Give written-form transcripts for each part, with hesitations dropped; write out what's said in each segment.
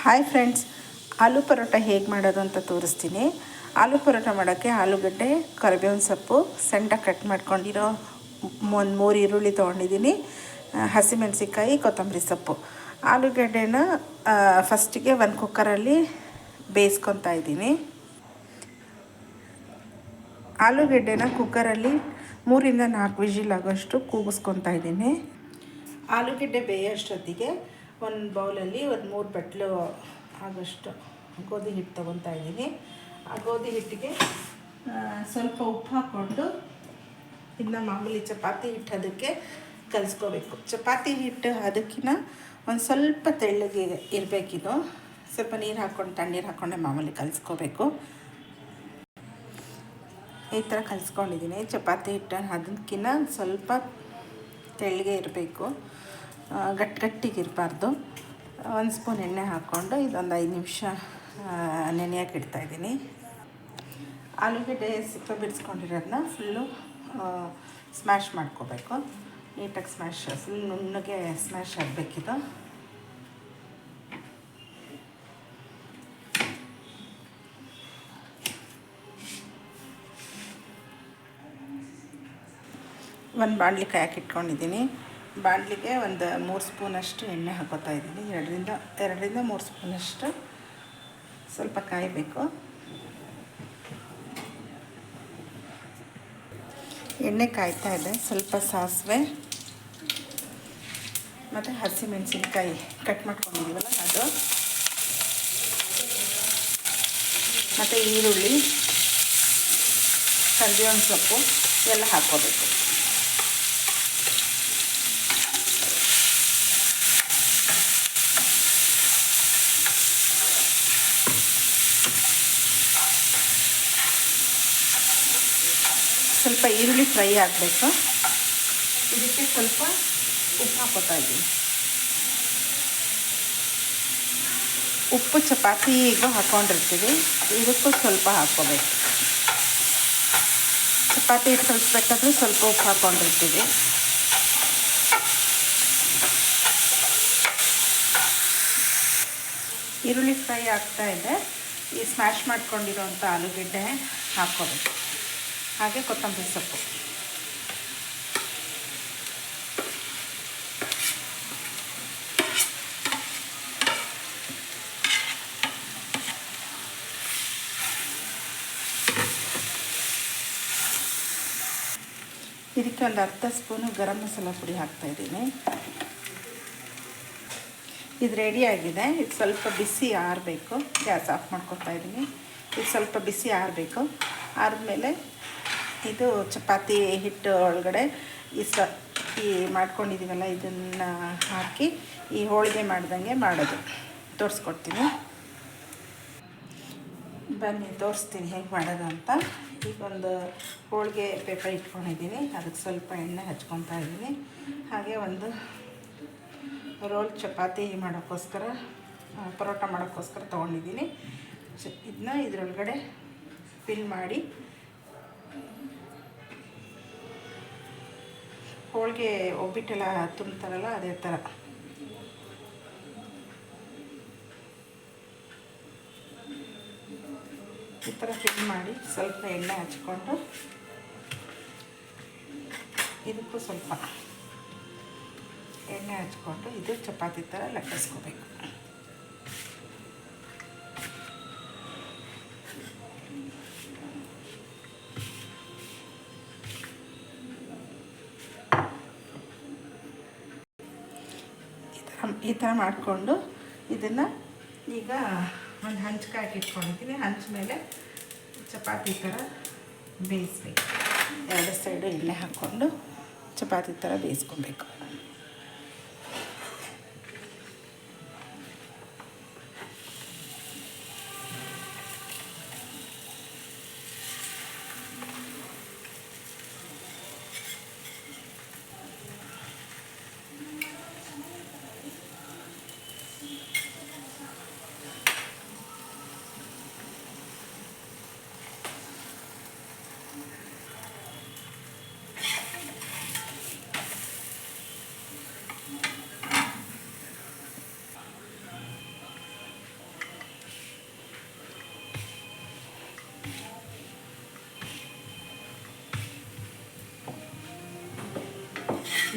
Hi friends, ಆಲೂ ಪರೋಟ ಹೇಗೆ ಮಾಡೋದು ಅಂತ ತೋರಿಸ್ತೀನಿ. ಆಲೂ ಪರೋಟ ಮಾಡೋಕ್ಕೆ ಆಲೂಗಡ್ಡೆ, ಕರಿಬೇವಿನ ಸೊಪ್ಪು, ಸಣ್ಣದಾಗಿ ಕಟ್ ಮಾಡ್ಕೊಂಡಿರೋ ಒಂದು 3 ಈರುಳ್ಳಿ ತೊಗೊಂಡಿದ್ದೀನಿ, ಹಸಿಮೆಣಸಿನ್ಕಾಯಿ, ಕೊತ್ತಂಬರಿ ಸೊಪ್ಪು. ಆಲೂಗಡ್ಡೆನ ಫಸ್ಟಿಗೆ ಒಂದು ಕುಕ್ಕರಲ್ಲಿ ಬೇಯಿಸ್ಕೊತಾ ಇದ್ದೀನಿ. ಆಲೂಗಡ್ಡೆನ ಕುಕ್ಕರಲ್ಲಿ 3ರಿಂದ 4 ವಿಜಿಲ್ ಆಗೋಷ್ಟು ಕೂಗಿಸ್ಕೊತಾ ಇದ್ದೀನಿ. ಆಲೂಗಡ್ಡೆ ಬೇಯೋಷ್ಟೊತ್ತಿಗೆ ಒಂದು ಬೌಲಲ್ಲಿ ಒಂದು 3 ಬಟ್ಲು ಆಗೋಷ್ಟು ಗೋಧಿ ಹಿಟ್ಟು ತೊಗೊತಾ ಇದ್ದೀನಿ. ಆ ಗೋಧಿ ಹಿಟ್ಟಿಗೆ ಸ್ವಲ್ಪ ಉಪ್ಪು ಹಾಕ್ಕೊಂಡು ಇನ್ನು ಮಾಮೂಲಿ ಚಪಾತಿ ಹಿಟ್ಟು ಅದಕ್ಕೆ ಕಲಿಸ್ಕೋಬೇಕು. ಚಪಾತಿ ಹಿಟ್ಟು ಅದಕ್ಕಿಂತ ಒಂದು ಸ್ವಲ್ಪ ತೆಳ್ಳಗೆ ಇರಬೇಕಿದು. ಸ್ವಲ್ಪ ನೀರು ಹಾಕ್ಕೊಂಡು ತಣ್ಣೀರು ಹಾಕ್ಕೊಂಡೆ ಮಾಮೂಲಿ ಕಲಿಸ್ಕೋಬೇಕು. ಈ ಥರ ಕಲಿಸ್ಕೊಂಡಿದ್ದೀನಿ. ಚಪಾತಿ ಹಿಟ್ಟು ಅದಕ್ಕಿಂತ ಸ್ವಲ್ಪ ತೆಳ್ಳಗೆ ಇರಬೇಕು, ಗಟ್ಟಿಗಿರಬಾರ್ದು. 1 ಸ್ಪೂನ್ ಎಣ್ಣೆ ಹಾಕ್ಕೊಂಡು ಇದೊಂದು 5 ನಿಮಿಷ ನೆನೆಯೋಕೆ ಇಡ್ತಾಯಿದ್ದೀನಿ. ಆಲೂಗಡ್ಡೆ ಸಿಪ್ಪೆ ಬಿಡಿಸ್ಕೊಂಡಿರೋದನ್ನ ಫುಲ್ಲು ಸ್ಮ್ಯಾಶ್ ಮಾಡ್ಕೋಬೇಕು. ನೀಟಾಗಿ ಫುಲ್ ನುಣ್ಣಗೆ ಸ್ಮ್ಯಾಶ್ ಆಗಬೇಕಿದು. ಒಂದು ಬಾಣಲಿ ಕಾಯಕ್ಕೆ ಇಟ್ಕೊಂಡಿದ್ದೀನಿ. ಬಾಣಲಿಗೆ ಒಂದು 3 ಸ್ಪೂನಷ್ಟು ಎಣ್ಣೆ ಹಾಕೋತಾ ಇದ್ದೀನಿ. 2ರಿಂದ 3 ಸ್ಪೂನಷ್ಟು ಸ್ವಲ್ಪ ಕಾಯಬೇಕು. ಎಣ್ಣೆ ಕಾಯ್ತಾ ಇದೆ. ಸ್ವಲ್ಪ ಸಾಸಿವೆ ಮತ್ತು ಹಸಿಮೆಣಸಿನ್ಕಾಯಿ ಕಟ್ ಮಾಡ್ಕೊಂಡಿದ್ದೀವಲ್ಲ ಅದು, ಮತ್ತು ಈರುಳ್ಳಿ, ಕರಿಬೇವಿನ ಸೊಪ್ಪು ಎಲ್ಲ ಹಾಕ್ಕೋಬೇಕು. ಸ್ವಲ್ಪ ಈರುಳ್ಳಿ ಫ್ರೈ ಆಗಬೇಕು. ಇದಕ್ಕೆ ಸ್ವಲ್ಪ ಉಪ್ಪು ಹಾಕೋತಾ ಇದ್ದೀನಿ. ಉಪ್ಪು ಚಪಾತಿಗೂ ಹಾಕ್ಕೊಂಡಿರ್ತೀವಿ, ಇದಕ್ಕೂ ಸ್ವಲ್ಪ ಹಾಕ್ಕೋಬೇಕು. ಚಪಾತಿ ಹಿಟ್ಟು ಕಲಿಸ್ಬೇಕಾದ್ರೂ ಸ್ವಲ್ಪ ಉಪ್ಪು ಹಾಕ್ಕೊಂಡಿರ್ತೀವಿ. ಈರುಳ್ಳಿ ಫ್ರೈ ಆಗ್ತಾ ಇದೆ. ಈ ಸ್ಮ್ಯಾಶ್ ಮಾಡ್ಕೊಂಡಿರೋಂಥ ಆಲೂಗಡ್ಡೆ ಹಾಕ್ಕೋಬೇಕು. ಹಾಗೆ ಕೊತ್ತಂಬರಿ ಸೊಪ್ಪು. ಇದಕ್ಕೆ ಒಂದು ಅರ್ಧ ಸ್ಪೂನು ಗರಂ ಮಸಾಲ ಪುಡಿ ಹಾಕ್ತಾಯಿದ್ದೀನಿ. ಇದು ರೆಡಿಯಾಗಿದೆ. ಇದು ಸ್ವಲ್ಪ ಬಿಸಿ ಆರಬೇಕು. ಗ್ಯಾಸ್ ಆಫ್ ಮಾಡ್ಕೊತಾ ಇದ್ದೀನಿ. ಇದು ಸ್ವಲ್ಪ ಬಿಸಿ ಆರಬೇಕು. ಆದಮೇಲೆ ಇದು ಚಪಾತಿ ಹಿಟ್ಟು ಒಳಗಡೆ ಈ ಮಾಡ್ಕೊಂಡಿದ್ದೀವಲ್ಲ ಇದನ್ನು ಹಾಕಿ ಈ ಹೋಳಿಗೆ ಮಾಡ್ದಂಗೆ ಮಾಡೋದು ತೋರಿಸ್ಕೊಡ್ತೀನಿ. ಬನ್ನಿ ತೋರಿಸ್ತೀನಿ ಹೇಗೆ ಮಾಡೋದು ಅಂತ. ಈಗ ಒಂದು ಹೋಳಿಗೆ ಪೇಪರ್ ಇಟ್ಕೊಂಡಿದ್ದೀನಿ. ಅದಕ್ಕೆ ಸ್ವಲ್ಪ ಎಣ್ಣೆ ಹಚ್ಕೊತಾ ಇದ್ದೀನಿ. ಹಾಗೆ ಒಂದು ರೋಲ್ ಚಪಾತಿ ಮಾಡೋಕ್ಕೋಸ್ಕರ, ಪರೋಟ ಮಾಡೋಕ್ಕೋಸ್ಕರ ತೊಗೊಂಡಿದ್ದೀನಿ. ಇದನ್ನ ಇದರೊಳಗಡೆ ಫಿಲ್ ಮಾಡಿ ಹೋಳಿಗೆ ಒಬ್ಬಿಟ್ಟೆಲ್ಲ ತುಂಬ್ತಾರಲ್ಲ ಅದೇ ಥರ ಈ ಥರ ಫಿಲ್ ಮಾಡಿ ಸ್ವಲ್ಪ ಎಣ್ಣೆ ಹಚ್ಕೊಂಡು ಇದಕ್ಕೂ ಸ್ವಲ್ಪ ಎಣ್ಣೆ ಹಚ್ಕೊಂಡು ಇದು ಚಪಾತಿ ಥರ ಲಟ್ಟಿಸ್ಕೋಬೇಕು. ಈ ಥರ ಮಾಡಿಕೊಂಡು ಇದನ್ನು ಈಗ ಒಂದು ಹಂಚ್ಕಾಯಿ ಇಟ್ಕೊಂಡಿದ್ದೀನಿ. ಹಂಚ ಮೇಲೆ ಚಪಾತಿ ಥರ ಬೇಯಿಸ್ಬೇಕು. 2 ಸೈಡು ಎಣ್ಣೆ ಹಾಕ್ಕೊಂಡು ಚಪಾತಿ ಥರ ಬೇಯಿಸ್ಕೊಬೇಕು.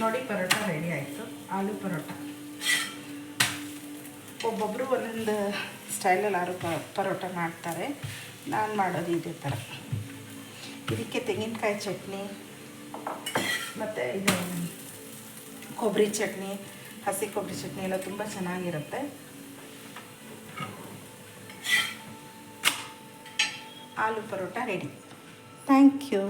ನೋಡಿ ಪರೋಟ ರೆಡಿ ಆಯಿತು. ಆಲೂ ಪರೋಟ ಒಬ್ಬೊಬ್ಬರು ಒಂದೊಂದು ಸ್ಟೈಲಲ್ಲಿ ಪರೋಟ ಮಾಡ್ತಾರೆ. ನಾನು ಮಾಡೋದು ಇದೇ ಥರ. ಇದಕ್ಕೆ ತೆಂಗಿನಕಾಯಿ ಚಟ್ನಿ ಮತ್ತು ಇದು ಕೊಬ್ಬರಿ ಚಟ್ನಿ, ಹಸಿ ಕೊಬ್ಬರಿ ಚಟ್ನಿ ಎಲ್ಲ ತುಂಬ ಚೆನ್ನಾಗಿರುತ್ತೆ. Aloo paratha ready. Thank you.